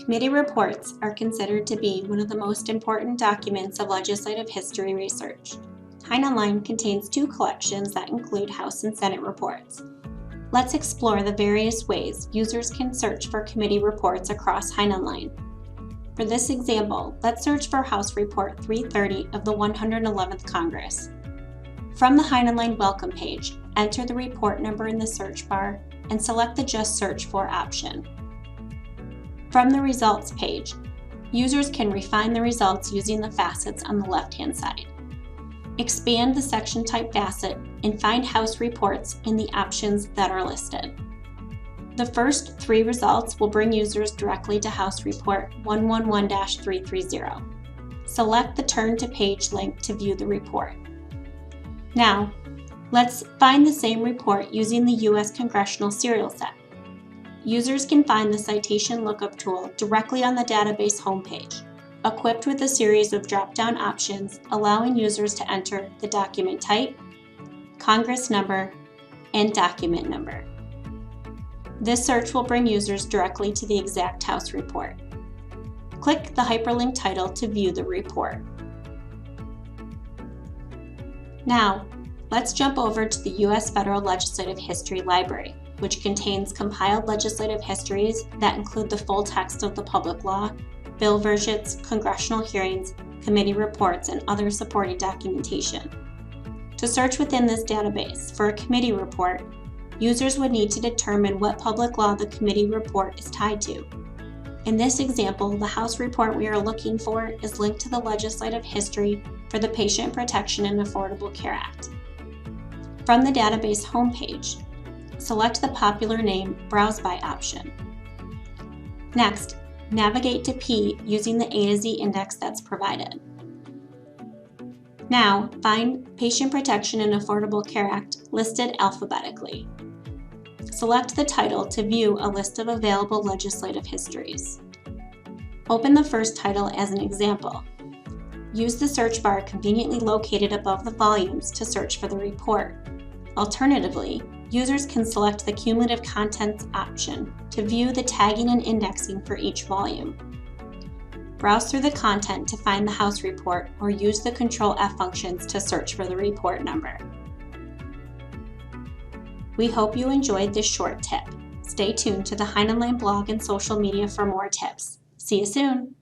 Committee reports are considered to be one of the most important documents of legislative history research. HeinOnline contains 2 collections that include House and Senate reports. Let's explore the various ways users can search for committee reports across HeinOnline. For this example, let's search for House Report 330 of the 111th Congress. From the HeinOnline Welcome page, enter the report number in the search bar and select the Just Search For option. From the Results page, users can refine the results using the facets on the left-hand side. Expand the section type facet and find House reports in the options that are listed. The first 3 results will bring users directly to House Report 111-330. Select the Turn to Page link to view the report. Now, let's find the same report using the U.S. Congressional Serial Set. Users can find the Citation Lookup tool directly on the database homepage, equipped with a series of drop-down options allowing users to enter the document type, Congress number, and document number. This search will bring users directly to the exact House report. Click the hyperlink title to view the report. Now, let's jump over to the U.S. Federal Legislative History Library, which contains compiled legislative histories that include the full text of the public law, bill versions, congressional hearings, committee reports, and other supporting documentation. To search within this database for a committee report, users would need to determine what public law the committee report is tied to. In this example, the House report we are looking for is linked to the legislative history for the Patient Protection and Affordable Care Act. From the database homepage, select the popular name Browse By option. Next, navigate to P using the A to Z index that's provided. Now, find Patient Protection and Affordable Care Act listed alphabetically. Select the title to view a list of available legislative histories. Open the first title as an example. Use the search bar conveniently located above the volumes to search for the report. Alternatively, users can select the Cumulative Contents option to view the tagging and indexing for each volume. Browse through the content to find the House report or use the Control F functions to search for the report number. We hope you enjoyed this short tip. Stay tuned to the HeinOnline blog and social media for more tips. See you soon!